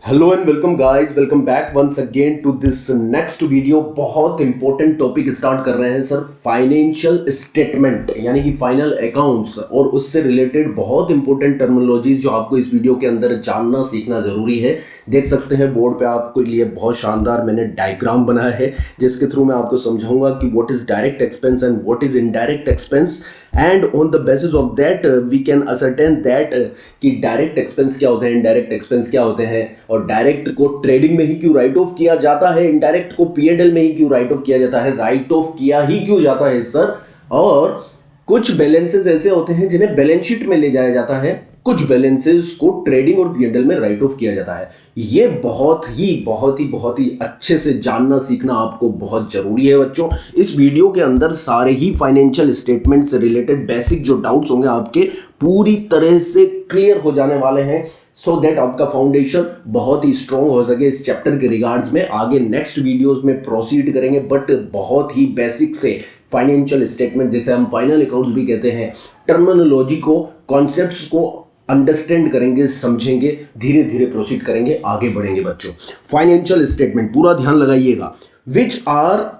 Hello and welcome guys, welcome back once again to this next video. बहुत important topic start कर रहे हैं sir, financial statement यानी कि फाइनल अकाउंट्स और उससे रिलेटेड बहुत इंपॉर्टेंट टर्मिनोलॉजीज जो आपको इस वीडियो के अंदर जानना सीखना जरूरी है। देख सकते हैं बोर्ड पे आपके लिए बहुत शानदार मैंने डायग्राम बनाया है जिसके थ्रू मैं आपको समझाऊंगा कि what is direct expense and what is indirect expense, and on the basis of that we can ascertain that कि डायरेक्ट एक्सपेंस क्या होते हैं, इनडायरेक्ट एक्सपेंस क्या होते हैं, और डायरेक्ट को ट्रेडिंग में ही क्यों राइट ऑफ किया जाता है, इनडायरेक्ट को पीएनएल में ही क्यों राइट ऑफ किया जाता है, राइट ऑफ किया ही क्यों जाता है सर। और कुछ बैलेंसेस ऐसे होते हैं जिन्हें बैलेंस शीट में ले जाया जाता है, कुछ बैलेंसेस को ट्रेडिंग और पीएनएल में राइट ऑफ किया जाता है। ये बहुत ही अच्छे से जानना सीखना आपको बहुत जरूरी है बच्चों। इस वीडियो के अंदर सारे ही फाइनेंशियल स्टेटमेंट से रिलेटेड बेसिक जो डाउट्स होंगे आपके पूरी तरह से क्लियर हो जाने वाले हैं, सो दैट आपका फाउंडेशन बहुत ही स्ट्रॉन्ग हो सके इस चैप्टर के रिगार्ड्स में। आगे नेक्स्ट वीडियोस में प्रोसीड करेंगे, बट बहुत ही बेसिक से फाइनेंशियल स्टेटमेंट, जैसे हम फाइनल अकाउंट्स भी कहते हैं, टर्मिनोलॉजी को, कॉन्सेप्ट्स को अंडरस्टैंड करेंगे, समझेंगे, धीरे धीरे प्रोसीड करेंगे, आगे बढ़ेंगे बच्चों। फाइनेंशियल स्टेटमेंट पूरा ध्यान लगाइएगा। विच आर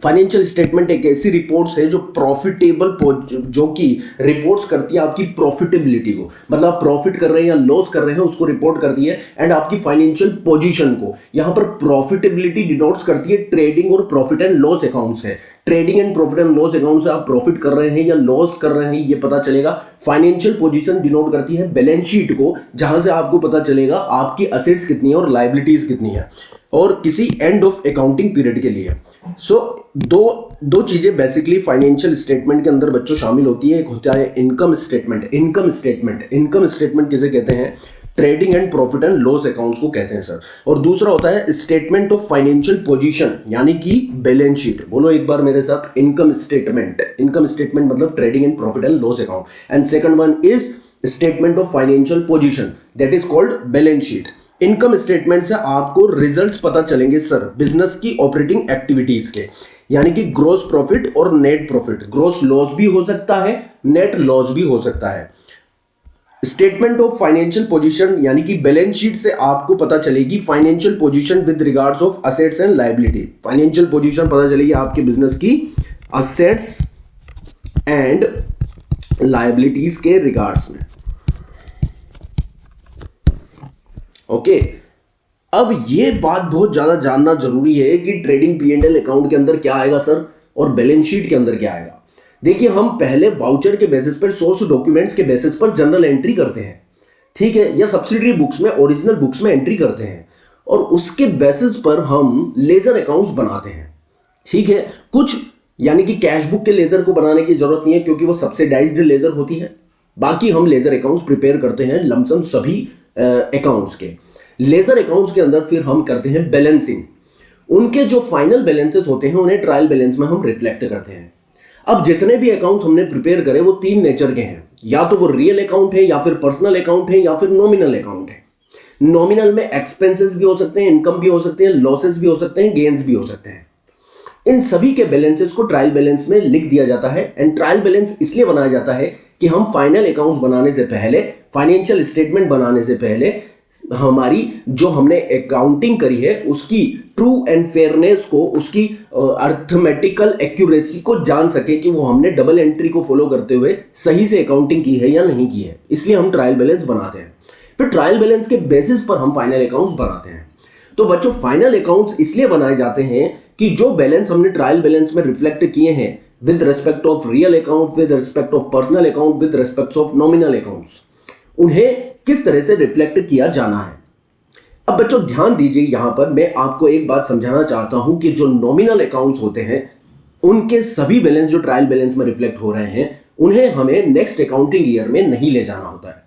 फाइनेंशियल स्टेटमेंट एक ऐसी रिपोर्ट्स है जो प्रॉफिटेबल, जो कि रिपोर्ट्स करती है आपकी प्रॉफिटेबिलिटी को, मतलब आप प्रॉफिट कर रहे हैं या लॉस कर रहे हैं उसको रिपोर्ट करती है, एंड आपकी फाइनेंशियल पोजीशन को। यहां पर प्रॉफिटेबिलिटी डिनोट्स करती है ट्रेडिंग और प्रॉफिट एंड लॉस अकाउंट से। Trading and profit and loss account से आप प्रॉफिट कर रहे हैं या लॉस कर रहे हैं ये पता चलेगा। फाइनेंशियल पोजीशन डिनोट करती है बैलेंस शीट को, जहां से आपको पता चलेगा आपकी असेट्स कितनी है और लायबिलिटीज कितनी है, और किसी एंड ऑफ अकाउंटिंग पीरियड के लिए। सो दो चीजें बेसिकली फाइनेंशियल स्टेटमेंट के अंदर बच्चों शामिल होती है। एक होता है इनकम स्टेटमेंट। इनकम स्टेटमेंट किसे कहते हैं? Trading and profit and loss accounts को कहते हैं सर। और दूसरा होता है स्टेटमेंट ऑफ फाइनेंशियल पोजीशन यानी कि बैलेंस शीट। बोलो एक बार मेरे साथ, इनकम स्टेटमेंट मतलब trading and profit and loss account, and second one is statement of financial position, that is called balance sheet. Income statement से आपको रिजल्ट्स पता चलेंगे सर बिजनेस की ऑपरेटिंग एक्टिविटीज के, यानी कि ग्रोस प्रॉफिट और नेट प्रॉफिट। ग्रोस लॉस भी हो सकता है, नेट लॉस भी हो सकता है। स्टेटमेंट ऑफ फाइनेंशियल पोजीशन यानी कि बैलेंस शीट से आपको पता चलेगी financial position with regards of assets and liability. Financial position पता चलेगी आपके बिजनेस की असेट्स एंड लायबिलिटीज के रिगार्ड्स में। ओके, अब ये बात बहुत ज्यादा जानना जरूरी है कि ट्रेडिंग पीएनएल अकाउंट के अंदर क्या आएगा सर, और बैलेंस शीट के अंदर क्या आएगा। देखिए, हम पहले वाउचर के बेसिस पर, सोर्स डॉक्यूमेंट्स के बेसिस पर जनरल एंट्री करते हैं, ठीक है, या सब्सिडरी बुक्स में, ओरिजिनल बुक्स में एंट्री करते हैं, और उसके बेसिस पर हम लेजर अकाउंट्स बनाते हैं, ठीक है। कुछ यानी कि कैश बुक के लेजर को बनाने की जरूरत नहीं है क्योंकि वो सब्सिडाइज्ड लेजर होती है। बाकी हम लेजर अकाउंट्स प्रिपेयर करते हैं लमसम सभी अकाउंट्स के। लेजर अकाउंट्स के अंदर फिर हम करते हैं बैलेंसिंग। उनके जो फाइनल बैलेंसेस होते हैं उन्हें ट्रायल बैलेंस में हम रिफ्लेक्ट करते हैं। अब जितने भी अकाउंट्स हमने प्रिपेयर करे वो तीन नेचर के हैं, या तो वो रियल अकाउंट है, या फिर पर्सनल अकाउंट है, या फिर नॉमिनल अकाउंट है। नॉमिनल में एक्सपेंसेस भी हो सकते हैं, इनकम भी हो सकते हैं, लॉसेस भी हो सकते हैं, गेन्स भी हो सकते हैं। इन सभी के बैलेंसेस को ट्रायल बैलेंस में लिख दिया जाता है। एंड ट्रायल बैलेंस इसलिए बनाया जाता है कि हम फाइनल अकाउंट्स बनाने से पहले, फाइनेंशियल स्टेटमेंट बनाने से पहले, हमारी जो हमने अकाउंटिंग करी है उसकी ट्रू एंड फेयरनेस को, उसकी अर्थमेटिकल एक्यूरेसी को जान सके कि वो हमने डबल एंट्री को फॉलो करते हुए सही से अकाउंटिंग की है या नहीं की है। इसलिए हम ट्रायल बैलेंस बनाते हैं। फिर ट्रायल बैलेंस के बेसिस पर हम फाइनल अकाउंट्स बनाते हैं। तो बच्चों, फाइनल अकाउंट्स इसलिए बनाए जाते हैं कि जो बैलेंस हमने ट्रायल बैलेंस में रिफ्लेक्ट किए हैं with respect of real account, with respect of personal account, with respect of nominal accounts, उन्हें किस तरह से रिफ्लेक्ट किया जाना है। अब बच्चों ध्यान दीजिए, यहां पर मैं आपको एक बात समझाना चाहता हूं कि जो नॉमिनल अकाउंट्स होते हैं उनके सभी बैलेंस जो ट्रायल बैलेंस में रिफ्लेक्ट हो रहे हैं उन्हें हमें नेक्स्ट अकाउंटिंग ईयर में नहीं ले जाना होता है,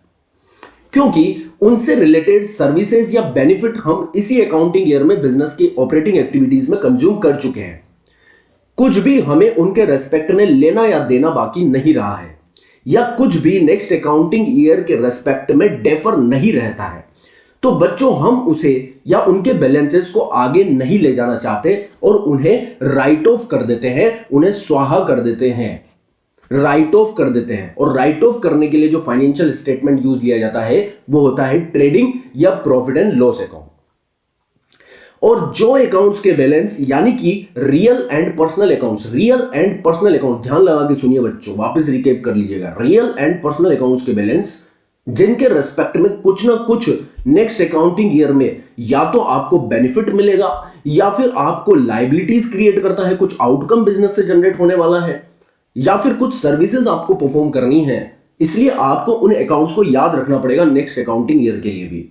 क्योंकि उनसे रिलेटेड सर्विसेज या बेनिफिट हम इसी अकाउंटिंग ईयर में बिजनेस की ऑपरेटिंग एक्टिविटीज में कंज्यूम कर चुके हैं। कुछ भी हमें उनके रेस्पेक्ट में लेना या देना बाकी नहीं रहा है, या कुछ भी नेक्स्ट अकाउंटिंग ईयर के रेस्पेक्ट में डेफर नहीं रहता है। तो बच्चों, हम उसे या उनके बैलेंसेस को आगे नहीं ले जाना चाहते और उन्हें राइट ऑफ कर देते हैं, उन्हें स्वाहा कर देते हैं। राइट ऑफ कर देते हैं। और राइट ऑफ करने के लिए जो फाइनेंशियल स्टेटमेंट यूज लिया जाता है वो होता है ट्रेडिंग या प्रॉफिट एंड लॉस अकाउंट। और जो अकाउंट्स के बैलेंस यानी कि real and personal accounts, real and personal account, ध्यान लगा के सुनिए बच्चों, वापस रिकैप कर लीजिएगा। रियल एंड पर्सनल अकाउंट्स के बैलेंस जिनके रेस्पेक्ट में कुछ ना कुछ नेक्स्ट अकाउंटिंग ईयर में या तो आपको बेनिफिट मिलेगा या फिर आपको लाइबिलिटीज क्रिएट करता है, कुछ आउटकम बिजनेस से जनरेट होने वाला है, या फिर कुछ सर्विसेज आपको परफॉर्म करनी है, इसलिए आपको उन अकाउंट्स को याद रखना पड़ेगा नेक्स्ट अकाउंटिंग ईयर के लिए भी।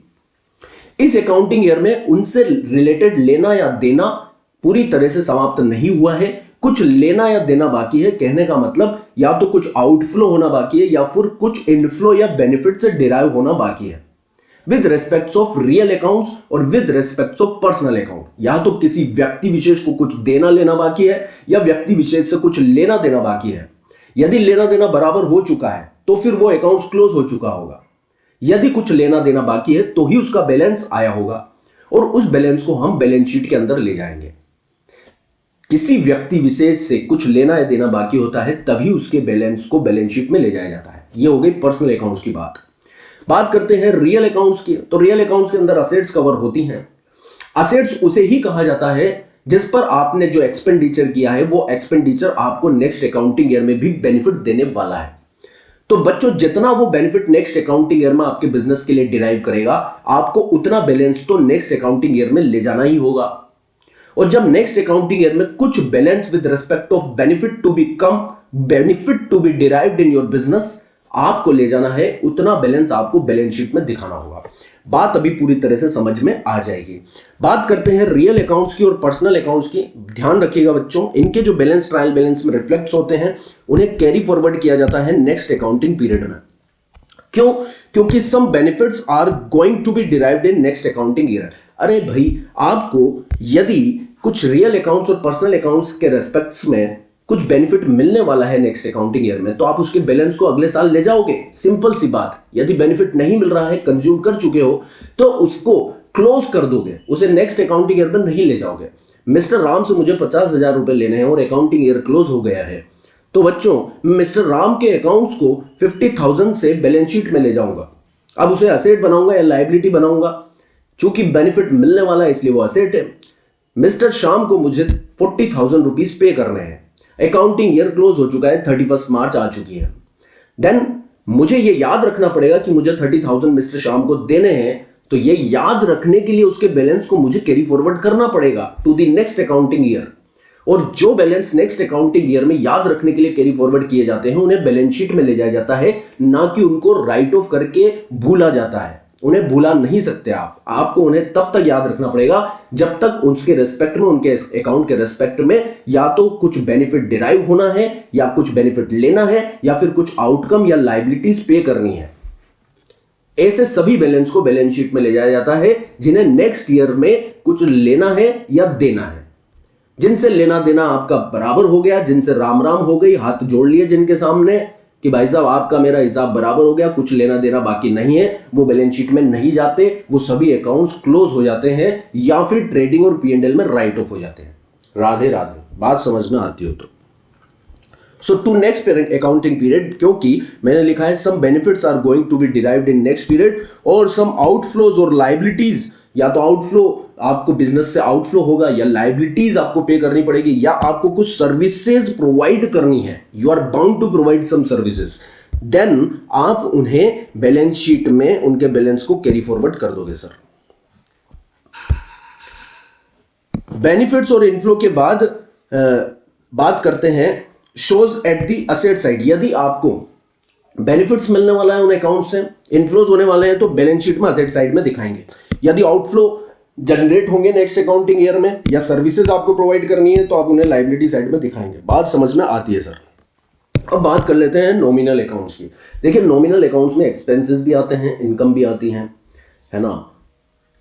इस अकाउंटिंग ईयर में उनसे रिलेटेड लेना या देना पूरी तरह से समाप्त नहीं हुआ है, कुछ लेना या देना बाकी है। कहने का मतलब या तो कुछ आउटफ्लो होना बाकी है या फिर कुछ इनफ्लो या बेनिफिट से डिराइव होना बाकी है with respect of real accounts और with respect of personal account. या तो किसी व्यक्ति विशेष को कुछ देना लेना बाकी है या व्यक्ति विशेष से कुछ लेना देना बाकी है। यदि लेना देना बराबर हो चुका है तो फिर वो अकाउंट्स क्लोज हो चुका होगा। यदि कुछ लेना देना बाकी है तो ही उसका बैलेंस आया होगा और उस बैलेंस को हम बैलेंस शीट के अंदर ले जाएंगे। किसी व्यक्ति विशेष से कुछ लेना या देना बाकी होता है तभी उसके बैलेंस को बैलेंस शीट में ले जाया जाता है। ये हो गई पर्सनल अकाउंट्स की बात करते हैं रियल अकाउंट्स की। तो रियल अकाउंट्स के अंदर असेट्स कवर होती हैं। असेट्स उसे ही कहा जाता है जिस पर आपने जो एक्सपेंडिचर किया है वो एक्सपेंडिचर आपको नेक्स्ट अकाउंटिंग ईयर में भी बेनिफिट देने वाला है। तो बच्चों जितना वो बेनिफिट नेक्स्ट अकाउंटिंग ईयर में आपके बिजनेस के लिए डिराइव करेगा, आपको उतना बैलेंस तो नेक्स्ट अकाउंटिंग ईयर में ले जाना ही होगा। और जब नेक्स्ट अकाउंटिंग ईयर में कुछ balance with respect of benefit to be derived in your business आपको ले जाना है, उतना बैलेंस आपको बैलेंस शीट में दिखाना होगा। बात अभी पूरी तरह से समझ में आ जाएगी। बात करते हैं रियल अकाउंट्स की और पर्सनल अकाउंट्स की। ध्यान रखिएगा बच्चों, इनके जो बैलेंस ट्रायल बैलेंस में रिफ्लेक्ट्स होते हैं उन्हें कैरी फॉरवर्ड किया जाता है नेक्स्ट अकाउंटिंग पीरियड में। क्यों? क्योंकि some benefits are going to be derived in next accounting year. अरे भाई, आपको यदि कुछ रियल अकाउंट्स और पर्सनल अकाउंट्स के रेस्पेक्ट्स में कुछ बेनिफिट मिलने वाला है नेक्स्ट अकाउंटिंग ईयर में, तो आप उसके बैलेंस को अगले साल ले जाओगे। सिंपल सी बात। यदि बेनिफिट नहीं मिल रहा है, कंज्यूम कर चुके हो, तो उसको क्लोज कर दोगे, उसे नेक्स्ट अकाउंटिंग ईयर में नहीं ले जाओगे। मिस्टर राम से मुझे 50,000 रुपए लेने हैं और अकाउंटिंग ईयर क्लोज हो गया है, तो बच्चों मिस्टर राम के अकाउंट्स को 50,000 से बैलेंस शीट में ले जाऊंगा। अब उसे असेट बनाऊंगा या लायबिलिटी बनाऊंगा? चूंकि बेनिफिट मिलने वाला है इसलिए वो असेट है। मिस्टर श्याम को मुझे 40,000 रुपीज पे करने हैं। अकाउंटिंग ईयर क्लोज हो चुका है, 31 मार्च आ चुकी है। देन मुझे ये याद रखना पड़ेगा कि मुझे 30,000 मिस्टर श्याम को देने हैं, तो ये याद रखने के लिए उसके बैलेंस को मुझे कैरी फॉरवर्ड करना पड़ेगा to the next accounting year. और जो बैलेंस नेक्स्ट अकाउंटिंग ईयर में याद रखने के लिए कैरी फॉरवर्ड किए जाते हैं उन्हें बैलेंस शीट में ले जाया जाता है, ना कि उनको राइट ऑफ करके भूला जाता है। उन्हें भूला नहीं सकते आपको उन्हें तब तक याद रखना पड़ेगा जब तक उसके रेस्पेक्ट में, उनके अकाउंट के रेस्पेक्ट में या तो कुछ बेनिफिट डिराइव होना है या कुछ बेनिफिट लेना है या फिर कुछ आउटकम या लायबिलिटीज पे करनी है। ऐसे सभी बैलेंस को बैलेंस शीट में ले जाया जाता है जिन्हें नेक्स्ट ईयर में कुछ लेना है या देना है। जिनसे लेना देना आपका बराबर हो गया, जिनसे राम राम हो गई, हाथ जोड़ लिए जिनके सामने कि भाई साहब आपका मेरा हिसाब बराबर हो गया, कुछ लेना देना बाकी नहीं है, वो बैलेंस शीट में नहीं जाते, वो सभी अकाउंट्स क्लोज हो जाते हैं या फिर ट्रेडिंग और P&L में राइट ऑफ हो जाते हैं। राधे राधे, बात समझ में आती हो तो। So to next accounting period, क्योंकि मैंने लिखा है some benefits are going to be derived in next period और सम आउटफ्लोज और लायबिलिटीज, या तो आउटफ्लो आपको बिजनेस से आउटफ्लो होगा या लायबिलिटीज आपको पे करनी पड़ेगी या आपको कुछ सर्विसेज प्रोवाइड करनी है, you are bound to provide some services, then आप उन्हें बैलेंस शीट में उनके बैलेंस को कैरी फॉरवर्ड कर दोगे। सर बेनिफिट्स और इनफ्लो के बाद बात करते हैं shows at the asset side. यदि आपको बेनिफिट्स मिलने वाला है उन अकाउंट से, इनफ्लोज होने वाले हैं, तो बैलेंस शीट में असेट साइड में दिखाएंगे। यदि आउटफ्लो जनरेट होंगे नेक्स्ट अकाउंटिंग ईयर में या सर्विसेज आपको प्रोवाइड करनी है तो आप उन्हें लायबिलिटी साइड में दिखाएंगे। बात समझ में आती है सर। अब बात कर लेते हैं नॉमिनल अकाउंट्स की। देखिए नॉमिनल अकाउंट्स में एक्सपेंसेस भी आते हैं, इनकम भी आती है ना।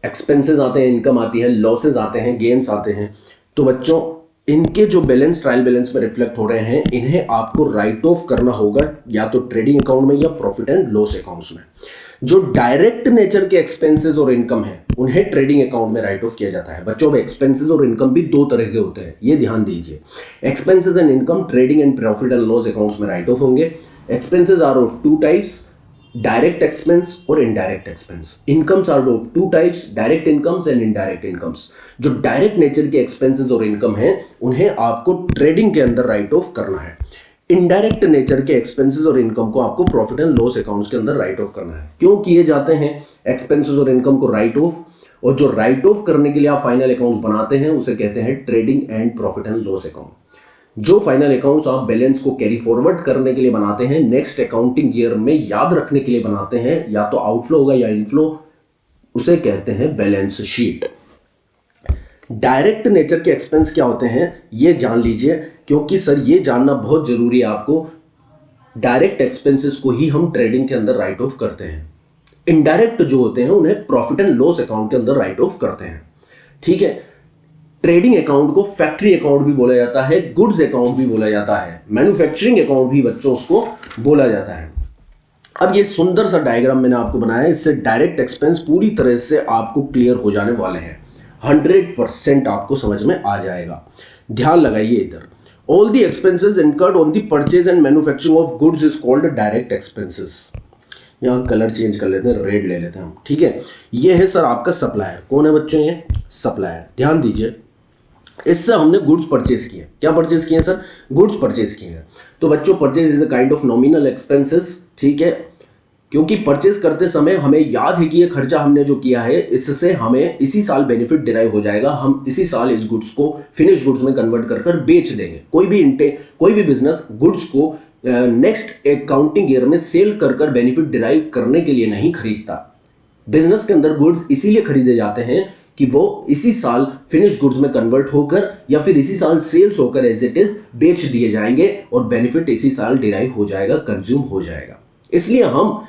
एक्सपेंसेस आते हैं, इनकम आती है, लॉसेज आते हैं, गेन्स आते हैं। तो बच्चों इनके जो बैलेंस ट्रायल बैलेंस में रिफ्लेक्ट हो रहे हैं, इन्हें आपको राइट ऑफ करना होगा या तो ट्रेडिंग अकाउंट में या प्रॉफिट एंड लॉस अकाउंट्स में। जो डायरेक्ट नेचर के एक्सपेंसेस और इनकम है उन्हें ट्रेडिंग अकाउंट में राइट ऑफ किया जाता है। बच्चों, एक्सपेंसेस और इनकम भी दो तरह के होते हैं, ये ध्यान दीजिए। Expenses and income trading and profit and loss accounts में राइट ऑफ होंगे। Expenses are of two types, direct expense और indirect expense. Incomes are of two types, direct incomes and indirect incomes. जो डायरेक्ट नेचर के expenses और income है उन्हें आपको trading के अंदर राइट ऑफ करना है। इनडायरेक्ट नेचर के एक्सपेंसेस और इनकम को आपको प्रॉफिट एंड लॉस अकाउंट्स के अंदर राइट ऑफ करना है। क्यों किए जाते हैं एक्सपेंसेस और इनकम को राइट ऑफ? और जो राइट ऑफ करने के लिए आप फाइनल अकाउंट्स बनाते हैं उसे कहते हैं trading and profit and loss account. जो फाइनल अकाउंट्स आप बैलेंस को कैरी फॉरवर्ड करने के लिए बनाते हैं, नेक्स्ट अकाउंटिंग ईयर में याद रखने के लिए बनाते हैं, या तो आउटफ्लो होगा या इनफ्लो, उसे कहते हैं बैलेंस शीट। डायरेक्ट नेचर के एक्सपेंस क्या होते हैं ये जान लीजिए, क्योंकि सर ये जानना बहुत जरूरी है आपको। डायरेक्ट एक्सपेंसेस को ही हम ट्रेडिंग के अंदर राइट ऑफ करते हैं। इनडायरेक्ट जो होते हैं उन्हें प्रॉफिट एंड लॉस अकाउंट के अंदर राइट ऑफ करते हैं। ठीक है, ट्रेडिंग अकाउंट को फैक्ट्री अकाउंट भी बोला जाता है, गुड्स अकाउंट भी बोला जाता है, मैन्युफैक्चरिंग अकाउंट भी बच्चों उसको बोला जाता है। अब ये सुंदर सा डायग्राम मैंने आपको बनाया, इससे डायरेक्ट एक्सपेंस पूरी तरह से आपको क्लियर हो जाने वाले हैं। 100% आपको समझ में आ जाएगा। ध्यान लगाइए इधर। All the expenses incurred on the purchase and manufacturing of goods is called direct expenses. यहाँ कलर चेंज कर लेते हैं, रेड ले लेते हैं हम। ठीक है, ये है सर आपका सप्लायर। कौन है बच्चों ये? सप्लायर। ध्यान दीजिए, इससे हमने गुड्स परचेज किए। क्या परचेज किए सर? गुड्स परचेज किए हैं। तो बच्चों, purchase is a kind of nominal expenses. ठीक है, क्योंकि परचेज करते समय हमें याद है कि ये खर्चा हमने जो किया है इससे हमें इसी साल बेनिफिट डिराइव हो जाएगा। हम इसी साल इस गुड्स को फिनिश गुड्स में कन्वर्ट कर बेच देंगे। कोई भी बिजनेस गुड्स को नेक्स्ट अकाउंटिंग ईयर में सेल कर बेनिफिट डिराइव करने के लिए नहीं खरीदता। बिजनेस के अंदर गुड्स इसीलिए खरीदे जाते हैं कि वो इसी साल फिनिश गुड्स में कन्वर्ट होकर या फिर इसी साल सेल्स होकर एज इट इज बेच दिए जाएंगे और बेनिफिट इसी साल डिराइव हो जाएगा, कंज्यूम हो जाएगा। इसलिए हम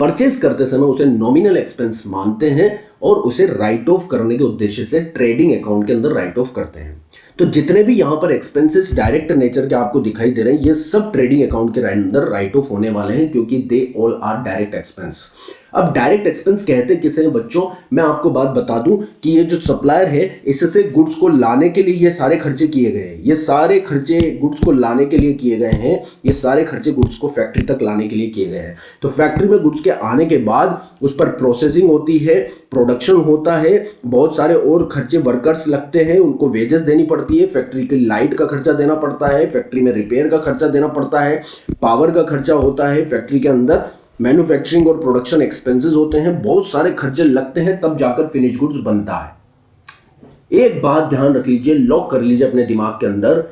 परचेज करते समय उसे नॉमिनल एक्सपेंस मानते हैं और उसे राइट ऑफ करने के उद्देश्य से ट्रेडिंग अकाउंट के अंदर राइट ऑफ करते हैं। तो जितने भी यहां पर एक्सपेंसेस डायरेक्ट नेचर के आपको दिखाई दे रहे हैं, ये सब ट्रेडिंग अकाउंट के अंदर राइट ऑफ होने वाले हैं, क्योंकि they all are direct expense. अब डायरेक्ट एक्सपेंस कहते किसे हैं बच्चों? मैं आपको बात बता दूं कि ये जो सप्लायर है, इससे गुड्स को लाने के लिए ये सारे खर्चे किए गए हैं। ये सारे खर्चे गुड्स को लाने के लिए किए गए हैं। ये सारे खर्चे गुड्स को फैक्ट्री तक लाने के लिए किए गए हैं। तो फैक्ट्री में गुड्स के आने के बाद उस पर प्रोसेसिंग होती है, प्रोडक्शन होता है, बहुत सारे और खर्चे, वर्कर्स लगते हैं, उनको वेजेस देनी पड़ती है, फैक्ट्री की लाइट का खर्चा देना पड़ता है, फैक्ट्री में रिपेयर का खर्चा देना पड़ता है, पावर का खर्चा होता है, फैक्ट्री के अंदर मैन्युफैक्चरिंग और प्रोडक्शन एक्सपेंसेस होते हैं, बहुत सारे खर्चे लगते हैं, तब जाकर फिनिश गुड्स बनता है। एक बात ध्यान रख लीजिए, लॉक कर लीजिए अपने दिमाग के अंदर,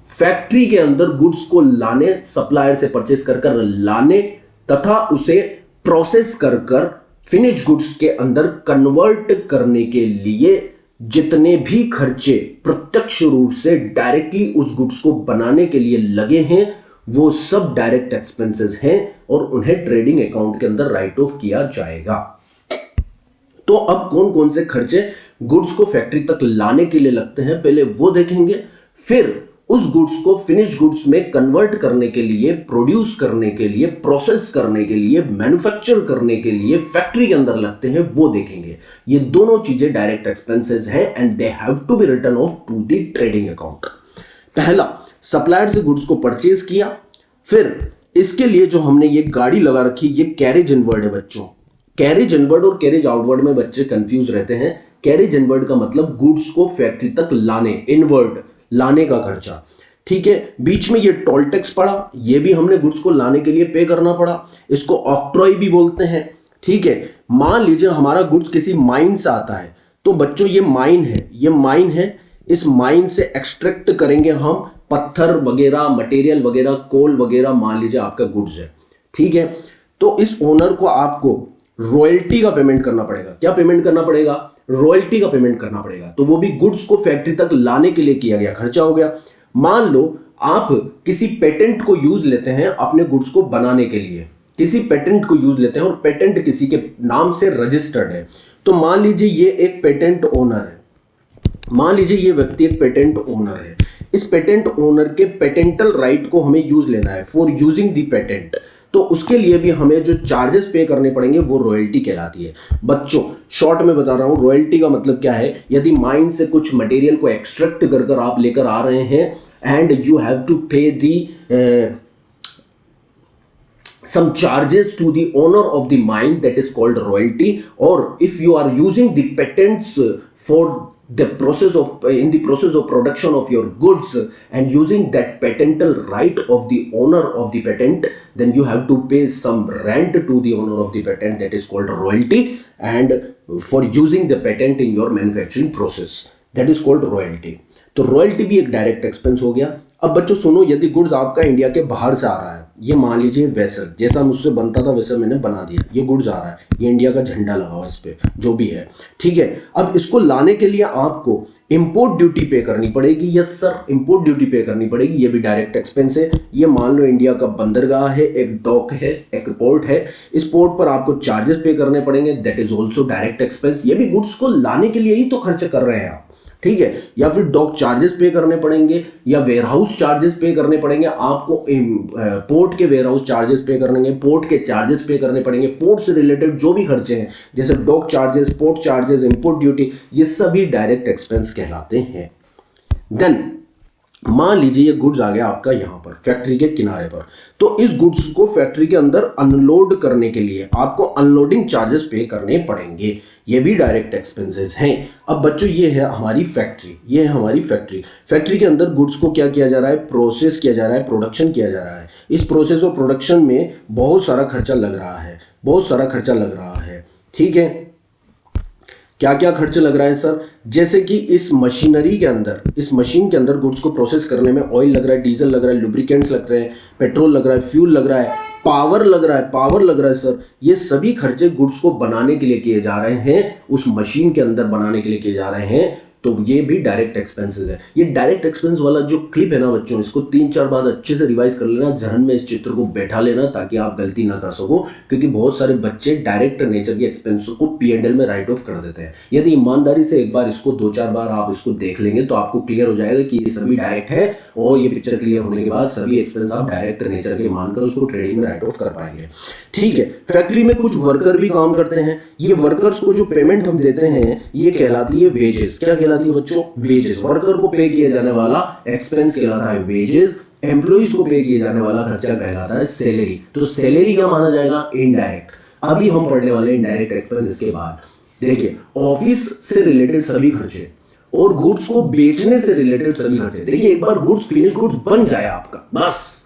फैक्ट्री के अंदर गुड्स को लाने, सप्लायर से परचेस कर लाने तथा उसे प्रोसेस कर फिनिश गुड्स के अंदर कन्वर्ट करने के लिए जितने भी खर्चे प्रत्यक्ष रूप से डायरेक्टली उस गुड्स को बनाने के लिए लगे हैं, वो सब डायरेक्ट एक्सपेंसेस हैं और उन्हें ट्रेडिंग अकाउंट के अंदर राइट ऑफ किया जाएगा। तो अब कौन कौन से खर्चे गुड्स को फैक्ट्री तक लाने के लिए लगते हैं, पहले वो देखेंगे। फिर उस गुड्स को फिनिश गुड्स में कन्वर्ट करने के लिए, प्रोड्यूस करने के लिए, प्रोसेस करने के लिए, मैन्युफैक्चर करने के लिए फैक्ट्री के अंदर लगते हैं, वो देखेंगे। ये दोनों चीजें डायरेक्ट एक्सपेंसेस हैं and they have to be written off to the trading account. पहला, सप्लायर से गुड्स को परचेज किया, फिर इसके लिए जो हमने ये गाड़ी लगा रखी, ये कैरेज इनवर्ड है बच्चों। कैरेज इनवर्ड और कैरेज आउटवर्ड में बच्चे कंफ्यूज रहते हैं। कैरेज इनवर्ड का मतलब गुड्स को फैक्ट्री तक लाने, इनवर्ड लाने का खर्चा। ठीक है, बीच में ये टोल टैक्स पड़ा, ये भी हमने गुड्स को लाने के लिए पे करना पड़ा। इसको ऑक्ट्रॉय भी बोलते हैं। ठीक है, मान लीजिए हमारा गुड्स किसी माइन से आता है, तो बच्चों ये माइन है, ये माइन है, इस माइन से एक्सट्रैक्ट करेंगे हम पत्थर वगैरह, मटेरियल वगैरह, कोल वगैरह, मान लीजिए आपका गुड्स है। ठीक है, तो इस ओनर को आपको रॉयल्टी का पेमेंट करना पड़ेगा। क्या पेमेंट करना पड़ेगा? रॉयल्टी का पेमेंट करना पड़ेगा। तो वो भी गुड्स को फैक्ट्री तक लाने के लिए किया गया खर्चा हो गया। मान लो आप किसी पेटेंट को यूज लेते हैं अपने गुड्स को बनाने के लिए, किसी पेटेंट को यूज लेते हैं और पेटेंट किसी के नाम से रजिस्टर्ड है। तो मान लीजिए ये एक पेटेंट ओनर है, मान लीजिए ये व्यक्ति एक पेटेंट ओनर है। इस पेटेंट ओनर के पेटेंटल राइट को हमें यूज लेना है फॉर यूजिंग द पेटेंट। तो उसके लिए भी हमें जो चार्जेस पे करने पड़ेंगे वो रॉयल्टी कहलाती है। बच्चों शॉर्ट में बता रहा हूँ, रॉयल्टी का मतलब क्या है, यदि माइन से कुछ मटेरियल को एक्सट्रैक्ट कर कर आप लेकर आ रहे हैं एंड यू हैव टू पे दी some charges to the owner of the mine, that is called royalty. Or if you are using the patents for the process of in the process of production of your goods and using that patental right of the owner of the patent, then you have to pay some rent to the owner of the patent, that is called royalty, and for using the patent in your manufacturing process, that is called royalty. तो royalty भी एक direct expense हो गया। अब बच्चों सुनो, यदि goods आपका इंडिया के बाहर से आ रहा है, ये मान लीजिए वेसल जैसा मुझसे बनता था वैसा मैंने बना दिया, ये गुड्स आ रहा है, ये इंडिया का झंडा लगा हुआ इस पे जो भी है, ठीक है। अब इसको लाने के लिए आपको इंपोर्ट ड्यूटी पे करनी पड़ेगी। यस सर, इंपोर्ट ड्यूटी पे करनी पड़ेगी, ये भी डायरेक्ट एक्सपेंस है। ये मान लो इंडिया का बंदरगाह है, एक डॉक है, एक पोर्ट है, इस पोर्ट पर आपको चार्जेस पे करने पड़ेंगे, that is also direct expense. ये भी गुड्स को लाने के लिए ही तो खर्च कर रहे हैं आप, ठीक है। या फिर डॉक चार्जेस पे करने पड़ेंगे या वेयरहाउस चार्जेस पे करने पड़ेंगे आपको, पोर्ट के वेयरहाउस चार्जेस पे करने, पोर्ट के चार्जेस पे करने पड़ेंगे, पोर्ट से रिलेटेड जो भी खर्चे हैं जैसे dock charges, port charges, import duty, ये सभी डायरेक्ट एक्सपेंस कहलाते हैं। देन मान लीजिए ये गुड्स आ गया आपका यहाँ पर फैक्ट्री के किनारे पर, तो इस गुड्स को फैक्ट्री के अंदर अनलोड करने के लिए आपको अनलोडिंग चार्जेस पे करने पड़ेंगे, ये भी डायरेक्ट एक्सपेंसेस हैं। अब बच्चों ये है हमारी फैक्ट्री, ये है हमारी फैक्ट्री। फैक्ट्री के अंदर गुड्स को क्या किया जा रहा है, प्रोसेस किया जा रहा है, प्रोडक्शन किया जा रहा है। इस प्रोसेस और प्रोडक्शन में बहुत सारा खर्चा लग रहा है, बहुत सारा खर्चा लग रहा है, ठीक है। क्या क्या खर्च लग रहा है सर, जैसे कि इस मशीनरी के अंदर, इस मशीन के अंदर गुड्स को प्रोसेस करने में ऑयल लग रहा है, डीजल लग रहा है, लुब्रिकेंट्स लग रहे हैं, पेट्रोल लग रहा है, फ्यूल लग रहा है, पावर लग रहा है, पावर लग रहा है सर। ये सभी खर्चे गुड्स को बनाने के लिए किए जा रहे हैं, उस मशीन के अंदर बनाने के लिए किए जा रहे हैं, तो ये भी डायरेक्ट एक्सपेंसेस है। ये डायरेक्ट एक्सपेंस वाला जो क्लिप है ना बच्चों, इसको 3-4 बार अच्छे से रिवाइज कर लेना, जहन में इस चित्र को बैठा लेना ताकि आप गलती ना कर सको, क्योंकि बहुत सारे बच्चे डायरेक्ट नेचर के एक्सपेंस को P&L में राइट ऑफ कर देते हैं। यदि ईमानदारी से एक बार इसको 2-4 बार आप इसको देख लेंगे तो आपको क्लियर हो जाएगा कि ये सभी डायरेक्ट है, और ये पिक्चर क्लियर होने के बाद सभी एक्सपेंस आप डायरेक्ट नेचर के मानकर उसको ट्रेडिंग में राइट ऑफ कर पाएंगे, ठीक है। फैक्ट्री में कुछ वर्कर भी काम करते हैं, ये वर्कर्स को जो पेमेंट हम देते हैं ये कहलाती है वेजेस। क्या कहलाती है बच्चों, वेजेस। वर्कर को पे किया जाने वाला एक्सपेंस कहलाता है वेजेस, एम्प्लॉइज को पे किया जाने वाला खर्चा कहलाता है सैलरी। तो सैलरी क्या माना जाएगा, इनडायरेक्ट। अभी हम पढ़ने वाले इनडायरेक्ट एक्सपेंस। इसके बाद देखिए ऑफिस से रिलेटेड सभी खर्चे और गुड्स को बेचने से रिलेटेड सभी खर्चे। देखिए एक बार गुड्स, फिनिश गुड्स बन जाए आपका, बस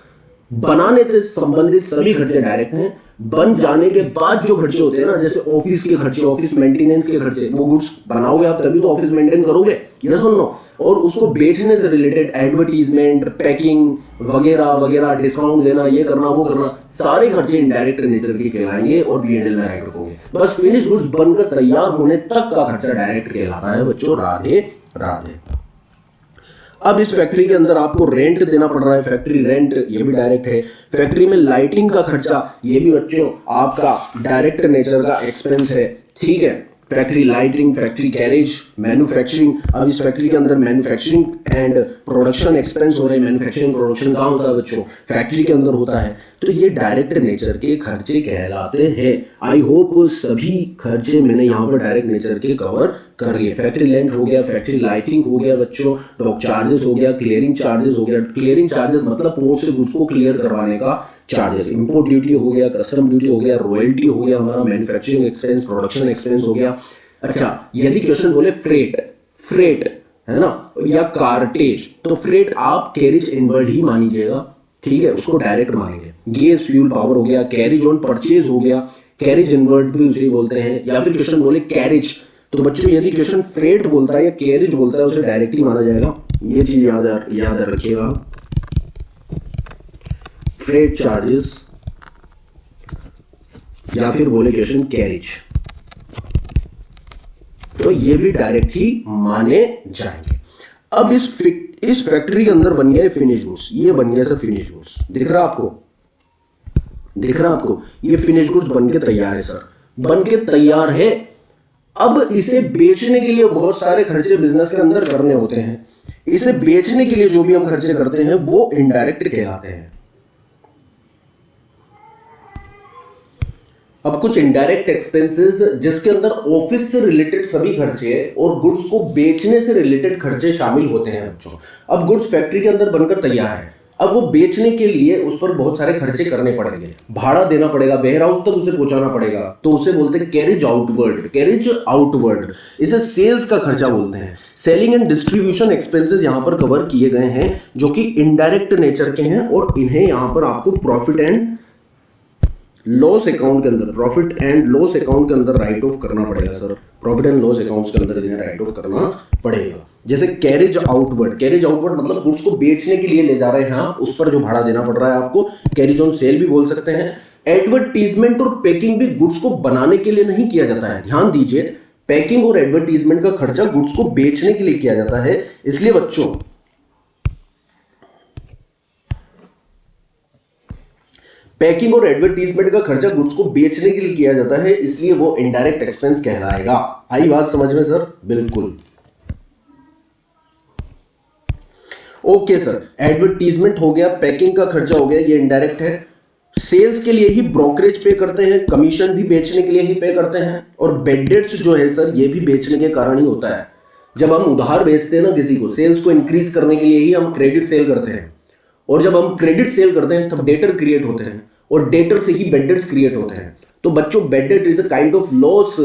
बनाने से संबंधित सभी खर्चे डायरेक्ट हैं। बन जाने के बाद जो खर्चे होते हैं ना, जैसे ऑफिस के खर्चे, ऑफिस मेंटेनेंस के खर्चे, वो गुड्स बनाओगे आप तभी तो ऑफिस मेंटेन करोगे, यस और नो। और उसको बेचने से रिलेटेड एडवर्टीजमेंट, पैकिंग वगैरह वगैरह, डिस्काउंट देना, ये करना वो करना, सारे खर्चे इनडायरेक्ट नेचर के कहलाएंगे और P&L में राइट होंगे। बस फिनिश गुड्स बनकर तैयार होने तक का खर्चा डायरेक्ट कहलाता है बच्चों। राधे राधे। अब इस फैक्ट्री के अंदर आपको रेंट देना पड़ रहा है, फैक्ट्री रेंट, ये भी डायरेक्ट है। फैक्ट्री में लाइटिंग का खर्चा, ये भी बच्चों आपका डायरेक्ट नेचर का एक्सपेंस है, ठीक है। Factory lighting, factory garage, manufacturing. अब इस फैक्ट्री के अंदर मैन्युफैक्चरिंग एंड प्रोडक्शन एक्सपेंस हो रहे हैं। मैन्युफैक्चरिंग प्रोडक्शन कहाँ होता है बच्चों, फैक्ट्री के अंदर होता है। तो ये डायरेक्ट नेचर के खर्चे कहलाते हैं। आई होप सभी खर्चे मैंने यहाँ पर डायरेक्ट नेचर के कवर कर लिए। फैक्ट्री लैंड हो गया, फैक्ट्री लाइटिंग हो गया बच्चों, डॉक चार्जेस हो गया, क्लियरिंग चार्जेस हो गया। क्लियरिंग चार्जेस मतलब पोर्ट से गुड्स को क्लियर करवाने का चार्जेस। इंपोर्ट ड्यूटी हो गया, कस्टम ड्यूटी हो गया, रॉयल्टी हो गया, हमारा मैन्युफैक्चरिंग एक्सपेंस, प्रोडक्शन एक्सपेंस हो गया। अच्छा, यदि क्वेश्चन बोले फ्रेट है ना, या कार्टेज, तो फ्रेट आप कैरिज इनवर्ड ही मानीजिएगा, ठीक है, उसको डायरेक्ट मानेंगे। गैस, फ्यूल, पावर हो गया, कैरिज ऑन परचेज हो गया, कैरिज इनवर्ड भी उसे बोलते हैं। या फिर क्वेश्चन बोले कैरिज, तो बच्चों यदि क्वेश्चन फ्रेट बोलता है या कैरिज बोलता है उसे डायरेक्टली माना जाएगा। ये चीज याद रखिएगा, फ्रेट चार्जेस या फिर बोले क्वेश्चन कैरिज, तो ये भी डायरेक्ट ही माने जाएंगे। अब इस फैक्ट्री के अंदर बन गया फिनिश गुड्स। ये बन गया सर फिनिश गुड्स, दिख रहा आपको, ये फिनिश गुड्स बन के तैयार है सर, बन के तैयार है। अब इसे बेचने के लिए बहुत सारे खर्चे बिजनेस के अंदर करने होते हैं। इसे बेचने के लिए जो भी हम खर्चे करते हैं वो इनडायरेक्ट कहलाते हैं। अब कुछ इनडायरेक्ट एक्सपेंसेस जिसके अंदर ऑफिस से रिलेटेड सभी खर्चे और गुड्स को बेचने से रिलेटेड खर्चे शामिल होते हैं बच्चों। अब गुड्स फैक्ट्री के अंदर बनकर तैयार है, अब वो बेचने के लिए उस पर बहुत सारे खर्चे करने पड़ेंगे, भाड़ा देना पड़ेगा, वेयर हाउस तक उसे पहुंचाना पड़ेगा, तो उसे बोलते हैं कैरेज आउटवर्ड। कैरेज आउटवर्ड इसे सेल्स का खर्चा बोलते हैं। सेलिंग एंड डिस्ट्रीब्यूशन एक्सपेंसेस यहां पर कवर किए गए हैं जो कि इनडायरेक्ट नेचर के हैं और इन्हें यहां पर आपको प्रॉफिट एंड लॉस अकाउंट के अंदर, प्रॉफिट एंड लॉस अकाउंट के अंदर राइट ऑफ करना पड़ेगा sir. Profit and loss accounts के अंदर इन्हें राइट ऑफ करना पड़ेगा। जैसे कैरेज आउटवर्ड, कैरेज आउटवर्ड मतलब गुड्स को बेचने के लिए ले जा रहे हैं आप, उस पर जो भाड़ा देना पड़ रहा है आपको, कैरेज ऑन सेल भी बोल सकते हैं। एडवर्टीजमेंट और पैकिंग भी गुड्स को बनाने के लिए नहीं किया जाता है, ध्यान दीजिए। पैकिंग और एडवर्टीजमेंट का खर्चा गुड्स को बेचने के लिए किया जाता है, इसलिए बच्चों पैकिंग और एडवर्टीजमेंट का खर्चा गुड्स को बेचने के लिए किया जाता है, इसलिए वो इनडायरेक्ट एक्सपेंस कहलाएगा। आई बात समझ में सर? बिल्कुल ओके सर। एडवर्टीजमेंट हो गया, पैकिंग का खर्चा हो गया, ये इनडायरेक्ट है। सेल्स के लिए ही ब्रोकरेज पे करते हैं, कमीशन भी बेचने के लिए ही पे करते हैं, और बेड डेट्स जो है सर ये भी बेचने के कारण ही होता है। जब हम उधार बेचते हैं ना किसी को, सेल्स को इंक्रीज करने के लिए ही हम क्रेडिट सेल करते हैं, और जब हम क्रेडिट सेल करते हैं तब डेटर क्रिएट होते हैं, और डेटर से ही बेड डेट्स क्रिएट होते हैं। तो बच्चों bad debt is a kind of loss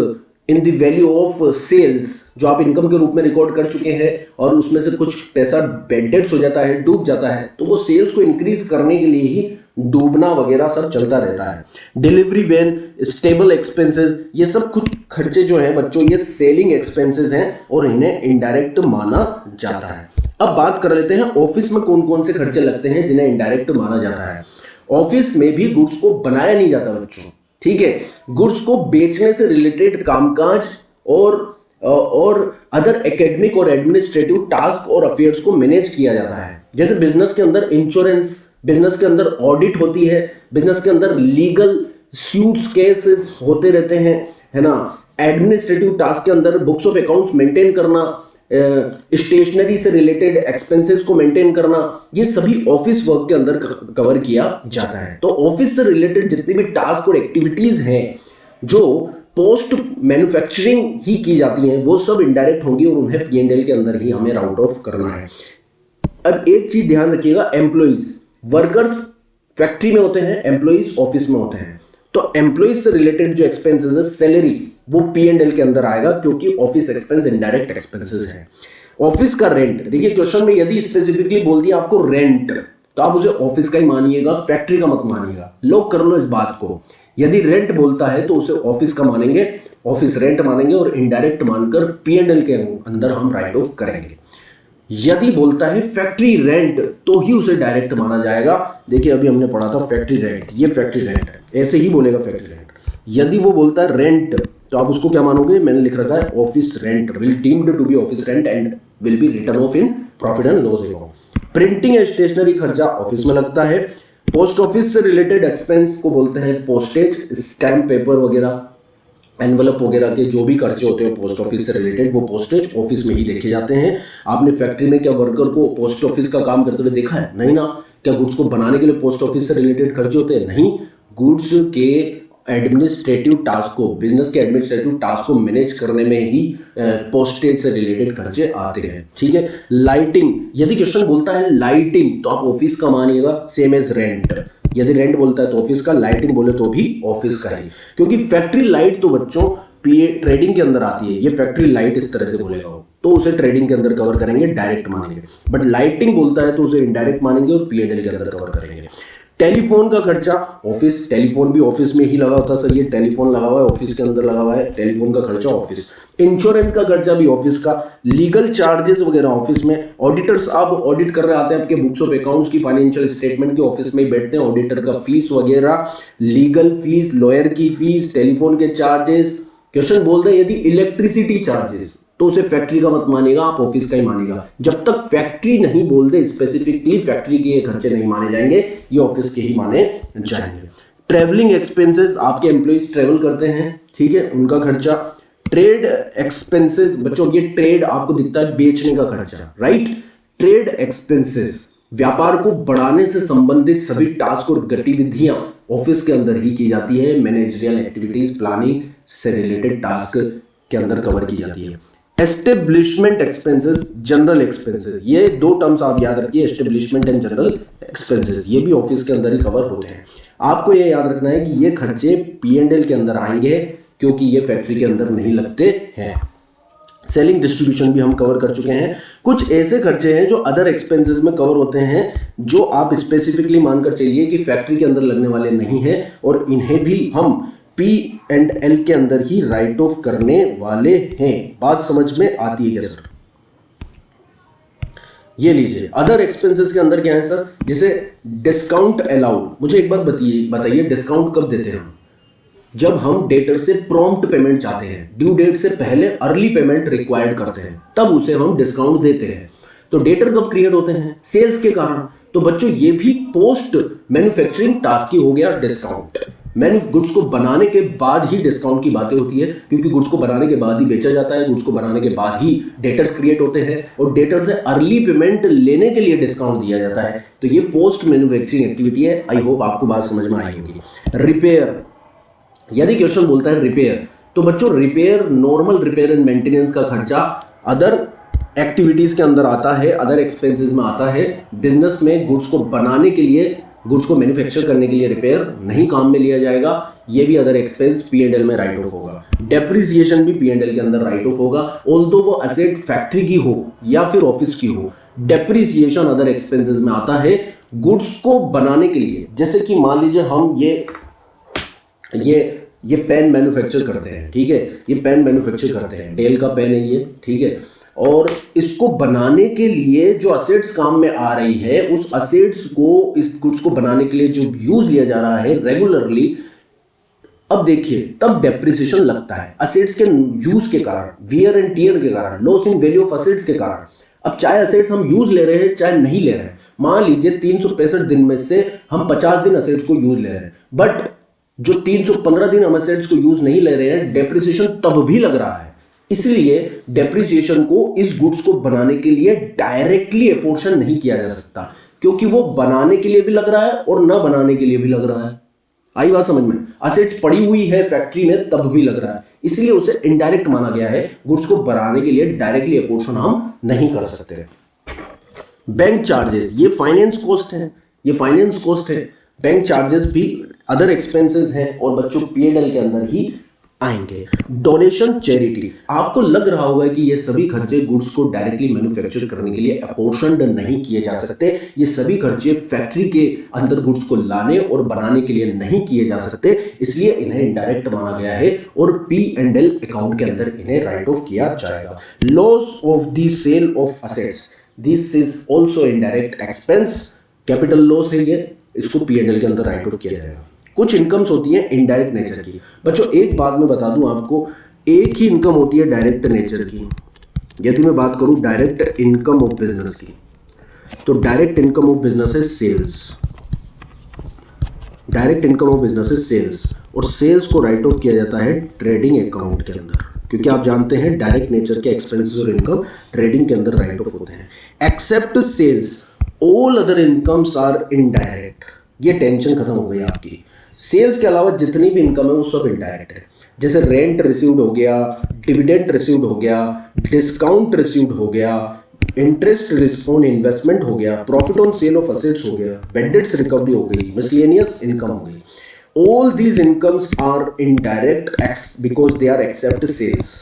in the value of sales, जो आप इनकम के रूप में रिकॉर्ड कर चुके हैं, और उसमें से कुछ पैसा बेड डेट्स हो जाता है, डूब जाता है, तो वो सेल्स को इंक्रीज करने के लिए ही डूबना वगैरह सब चलता रहता है। डिलीवरी वैन, स्टेबल एक्सपेंसेस, ये सब कुछ खर्चे जो है बच्चों ये सेलिंग एक्सपेंसेस हैं और इन्हें इनडायरेक्ट माना जाता है। अब बात कर लेते हैं ऑफिस में कौन कौन से खर्चे लगते हैं जिन्हें इनडायरेक्ट माना जाता है। ऑफिस में भी गुड्स को बनाया नहीं जाता बच्चों, ठीक है। गुड्स को बेचने से रिलेटेड कामकाज और अदर एकेडमिक और एडमिनिस्ट्रेटिव टास्क और अफेयर्स को मैनेज किया जाता है। जैसे बिजनेस के अंदर इंश्योरेंस, बिजनेस के अंदर ऑडिट होती है, बिजनेस के अंदर लीगल सूट्स केसेस होते रहते हैं, है ना। एडमिनिस्ट्रेटिव टास्क के अंदर बुक्स ऑफ अकाउंट्स मेंटेन करना, स्टेशनरी से रिलेटेड एक्सपेंसेस को मेंटेन करना, ये सभी ऑफिस वर्क के अंदर कवर किया जाता है। तो ऑफिस से रिलेटेड जितनी भी टास्क और एक्टिविटीज हैं जो पोस्ट मैन्युफैक्चरिंग ही की जाती हैं, वो सब इनडायरेक्ट होंगी और उन्हें P&L के अंदर ही हमें राउट ऑफ करना है। अब एक चीज ध्यान रखिएगा, एम्प्लॉइज, वर्कर्स फैक्ट्री में होते हैं, एम्प्लॉइज ऑफिस में होते हैं। तो एम्प्लॉइज से रिलेटेड जो एक्सपेंसेस है, सैलरी, वो P&L के अंदर आएगा, क्योंकि ऑफिस एक्सपेंस इनडायरेक्ट एक्सपेंसेस है। ऑफिस का रेंट, देखिए क्वेश्चन में यदि स्पेसिफिकली बोल दिया आपको रेंट, तो आप उसे ऑफिस का ही मानिएगा, फैक्ट्री का मत मानिएगा। लॉक कर लो इस बात को। यदि रेंट बोलता है तो उसे ऑफिस का मानेंगे, ऑफिस रेंट मानेंगे, और इनडायरेक्ट मानकर P&L के अंदर हम राइट ऑफ करेंगे। यदि बोलता है फैक्ट्री रेंट तो ही उसे डायरेक्ट माना जाएगा। देखिए अभी हमने पढ़ा था फैक्ट्री रेंट, ये फैक्ट्री रेंट है, ऐसे ही बोलेगा फैक्ट्री रेंट। यदि वो बोलता है रेंट तो आप उसको क्या मानोगे? मैंने लिख रखा है office rent will deemed to be office rent and will be written off in profit and loss account. Printing and stationery खर्चा ऑफिस में लगता है। पोस्ट ऑफिस से रिलेटेड एक्सपेंस को बोलते हैं पोस्टेज, स्टैम्प पेपर वगैरह, एनवलप वगैरह के जो भी खर्चे होते हैं पोस्ट ऑफिस से रिलेटेड, वो पोस्टेज ऑफिस में ही देखे जाते हैं। आपने फैक्ट्री में क्या वर्कर को पोस्ट ऑफिस का काम करते हुए देखा है? नहीं ना। क्या गुड्स को बनाने के लिए पोस्ट ऑफिस से रिलेटेड खर्चे होते हैं? नहीं। गुड्स के एडमिनिस्ट्रेटिव टास्क को, बिजनेस के एडमिनिस्ट्रेटिव टास्क को मैनेज करने में ही पोस्टेज से रिलेटेड खर्चे आते हैं, ठीक है। लाइटिंग, यदि क्वेश्चन बोलता है लाइटिंग तो आप ऑफिस का मानिएगा, सेम एज रेंट। यदि रेंट बोलता है तो ऑफिस का, लाइटिंग बोले तो भी ऑफिस का ही, क्योंकि फैक्ट्री लाइट तो बच्चों ट्रेडिंग के अंदर आती है। ये फैक्ट्री लाइट इस तरह से बोलेगा तो उसे ट्रेडिंग के अंदर कवर करेंगे, डायरेक्ट मानेंगे। बट लाइटिंग बोलता है तो उसे इनडायरेक्ट मानेंगे और P&L के अंदर कवर करेंगे। टेलीफोन का खर्चा ऑफिस, टेलीफोन भी ऑफिस में ही लगा होता है सर। ये टेलीफोन लगा हुआ है, ऑफिस के अंदर लगा हुआ है, टेलीफोन का खर्चा ऑफिस। इंश्योरेंस का खर्चा भी ऑफिस का। लीगल चार्जेस वगैरह ऑफिस में। ऑडिटर्स आप ऑडिट कर रहे आते हैं आपके बुक्स ऑफ अकाउंट्स की, फाइनेंशियल स्टेटमेंट के ऑफिस में ही बैठते हैं। ऑडिटर का फीस वगैरह, लीगल फीस, लॉयर की फीस, टेलीफोन के चार्जेस। क्वेश्चन बोलते हैं यदि इलेक्ट्रिसिटी चार्जेस तो उसे फैक्ट्री का मत मानेगा, आप ऑफिस का ही मानेगा। जब तक फैक्ट्री नहीं बोल दे स्पेसिफिकली, फैक्ट्री के खर्चे नहीं माने जाएंगे, ये ऑफिस के ही माने जाएंगे। ट्रेवलिंग एक्सपेंसेस, आपके एम्प्लॉइज ट्रेवल करते हैं, ठीक है, उनका खर्चा। ट्रेड एक्सपेंसेस, बच्चों ये ट्रेड आपको दिखता है बेचने का खर्चा, राइट। ट्रेड एक्सपेंसेस, व्यापार को बढ़ाने से संबंधित सभी टास्क और गतिविधियां ऑफिस के अंदर ही की जाती है, मैनेजरियल एक्टिविटीज प्लानिंग से रिलेटेड टास्क के अंदर कवर की जाती है। एस्टेब्लिशमेंट एक्सपेंसेस, जनरल एक्सपेंसेस, ये दो टर्म्स आप याद रखिए, एस्टेब्लिशमेंट एंड जनरल एक्सपेंसेस, ये भी ऑफिस के अंदर ही कवर होते हैं। आपको ये याद रखना है कि ये खर्चे P&L के अंदर आएंगे क्योंकि ये फैक्ट्री के अंदर नहीं लगते हैं। सेलिंग डिस्ट्रीब्यूशन भी हम कवर कर चुके हैं। कुछ ऐसे खर्चे हैं जो अदर एक्सपेंसेस में कवर होते हैं, जो आप स्पेसिफिकली मानकर चलिए कि फैक्ट्री के अंदर लगने वाले नहीं हैं और इन्हें भी हम P&L के अंदर ही राइट ऑफ करने वाले हैं। बात समझ में आती है क्या सर? ये लीजिए, अदर एक्सपेंसेस के अंदर क्या है सर, जैसे डिस्काउंट अलाउड। मुझे एक बार बताइए डिस्काउंट कब देते हैं हम? जब हम डेटर से प्रॉम्प्ट पेमेंट चाहते हैं, ड्यू डेट से पहले अर्ली पेमेंट रिक्वायर्ड करते हैं, तब उसे हम डिस्काउंट देते हैं। तो डेटर कब क्रिएट होते हैं? सेल्स के कारण। तो बच्चों ये भी पोस्ट मैन्युफैक्चरिंग टास्क ही हो गया डिस्काउंट। गुड्स को बनाने के बाद ही डिस्काउंट की बातें होती है, क्योंकि गुड्स को बनाने के बाद ही बेचा जाता है, गुड्स को बनाने के बाद ही डेटर्स क्रिएट होते हैं और डेटर से अर्ली पेमेंट लेने के लिए डिस्काउंट दिया जाता है। तो ये पोस्ट मैन्युफैक्चरिंग एक्टिविटी है। आई होप आपको बात समझ में आई होगी। रिपेयर, यदि क्वेश्चन बोलता है रिपेयर, तो बच्चों repair, normal repair and maintenance का खर्चा अदर एक्टिविटीज के अंदर आता है, अदर एक्सपेंसेस में आता है। बिजनेस में गुड्स को बनाने के लिए, गुड्स को मैन्युफैक्चर करने के लिए रिपेयर नहीं काम में लिया जाएगा, ये भी अदर एक्सपेंस P&L में राइट ऑफ होगा। डेप्रिसिएशन भी P&L के अंदर राइट ऑफ होगा, ऑल्दो वो एसेट फैक्ट्री की हो या फिर ऑफिस की हो। डेप्रिसिएशन अदर एक्सपेंसेस में आता है गुड्स को बनाने के लिए। जैसे कि मान लीजिए हम ये पेन मैन्युफैक्चर करते हैं, ठीक है, ये पेन मैन्युफैक्चर करते हैं, डेल का पेन है ये, ठीक है, और इसको बनाने के लिए जो असेट्स काम में आ रही है, उस असेट्स को, इस गुड्स को बनाने के लिए जो यूज लिया जा रहा है रेगुलरली, अब देखिए तब डेप्रिसिएशन लगता है असेट्स के यूज के कारण, वियर एंड टियर के कारण, loss in value of assets के कारण। अब चाहे असेट्स हम यूज ले रहे हैं चाहे नहीं ले रहे हैं, मान लीजिए 365 दिन में से हम 50 दिन असेट्स को यूज ले रहे हैं, बट जो 315 दिन हम असेट्स को यूज नहीं ले रहे हैं, डेप्रिसिएशन तब भी लग रहा है। इसलिए डेप्रिसिएशन को इस गुड्स को बनाने के लिए डायरेक्टली अपोर्शन नहीं किया जा सकता, क्योंकि वो बनाने के लिए भी लग रहा है और ना बनाने के लिए भी लग रहा है। आई बात समझ में? असेट्स पड़ी हुई है फैक्ट्री में तब भी लग रहा है, इसलिए उसे इनडायरेक्ट माना गया है। गुड्स को बनाने के लिए डायरेक्टली अपोर्शन हम नहीं कर सकते। बैंक चार्जेस, ये फाइनेंस कॉस्ट है, ये फाइनेंस कॉस्ट है। बैंक चार्जेस भी अदर एक्सपेंसेस हैं और बच्चों P&L के अंदर ही आएंगे। डोनेशन, चैरिटी, आपको लग रहा होगा कि ये सभी खर्चे गुड्स को डायरेक्टली मैन्युफैक्चर करने के लिए अपोर्शनड नहीं किए जा सकते। ये सभी खर्चे फैक्ट्री के अंदर गुड्स को लाने और बनाने के लिए नहीं किए जा सकते, इसलिए इन्हें इनडायरेक्ट माना गया है और P&L अकाउंट के अंदर इन्हें राइट ऑफ किया जाएगा। Loss of the sale of assets, this is also indirect expense. Capital loss है ये, इसको P&L के अंदर राइट ऑफ किया जाएगा। कुछ इनकम्स होती हैं इनडायरेक्ट नेचर की। बच्चों एक बात मैं बता दूं आपको, एक ही इनकम होती है डायरेक्ट नेचर की। यदि मैं बात करूं डायरेक्ट इनकम ऑफ बिजनेस की, तो डायरेक्ट इनकम ऑफ बिजनेस है sales. Direct income of business है सेल्स, और सेल्स को राइट ऑफ किया जाता है ट्रेडिंग अकाउंट के अंदर, क्योंकि आप जानते हैं डायरेक्ट नेचर के एक्सपेंसेस और इनकम ट्रेडिंग के अंदर राइट ऑफ होते हैं। Except sales, all other incomes are indirect. ये टेंशन खत्म हो गई आपकी। सेल्स के अलावा जितनी भी इनकम है वो सब इनडायरेक्ट है। जैसे रेंट रिसीव्ड हो गया, डिविडेंड रिसीव्ड हो गया, डिस्काउंट रिसीव्ड हो गया, इंटरेस्ट ऑन इन्वेस्टमेंट हो गया, profit on sale of assets हो गया, बैड डेट्स रिकवरी हो गई, मिसलेनियस इनकम हो गई। All these incomes are indirect because they are except sales.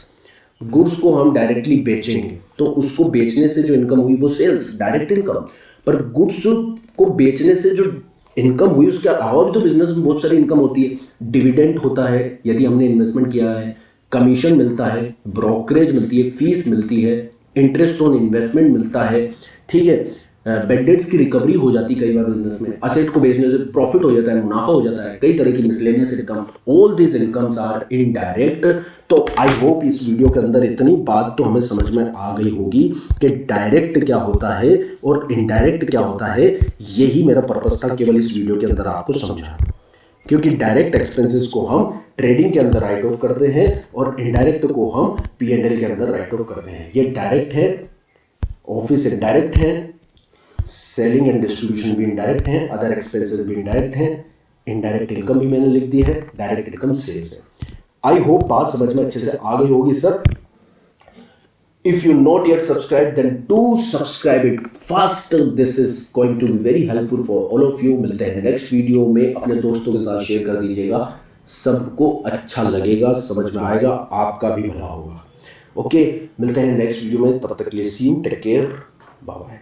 Goods को हम डायरेक्टली बेचेंगे तो उसको बेचने से जो इनकम हुई वो सेल्स, डायरेक्ट इनकम। पर गुड्स को बेचने से जो इनकम हुई उसके अलावा भी तो बिजनेस में बहुत सारी इनकम होती है। डिविडेंड होता है यदि हमने इन्वेस्टमेंट किया है, कमीशन मिलता है, ब्रोकरेज मिलती है, फीस मिलती है, इंटरेस्ट ऑन इन्वेस्टमेंट मिलता है, ठीक है, बैड डेट्स की रिकवरी हो जाती है कई बार बिजनेस में, असेट को बेचने से प्रॉफिट हो जाता है, मुनाफा हो जाता है, कई तरह की miscellaneous income. All this incomes are indirect. तो आई होप इस वीडियो के अंदर इतनी बात तो हमें समझ में आ गई होगी कि डायरेक्ट क्या होता है और इनडायरेक्ट क्या होता है। यही मेरा पर्पस था केवल इस वीडियो के अंदर आपको समझाना, क्योंकि डायरेक्ट एक्सपेंसेस को हम ट्रेडिंग के अंदर राइट ऑफ करते हैं और इनडायरेक्ट को हम P&L के अंदर राइट ऑफ करते हैं। ये डायरेक्ट है, ऑफिस इनडायरेक्ट है, सेलिंग एंड डिस्ट्रीब्यूशन भी इनडायरेक्ट हैं, अदर एक्सपेंसेस भी इनडायरेक्ट हैं, इनडायरेक्ट इनकम भी मैंने लिख दी है, डायरेक्ट इनकम सेल्स है। आई होप बात समझ में अच्छे से आ गई होगी sir. If you not yet subscribed, then do subscribe it fast. This is going to be very helpful for all of you. मिलते हैं नेक्स्ट वीडियो में। अपने दोस्तों के साथ शेयर कर दीजिएगा, सबको अच्छा लगेगा, समझ में आएगा, आपका भी भला होगा। ओके, मिलते हैं नेक्स्ट वीडियो में, तब तक के लिए see you, take care, bye bye.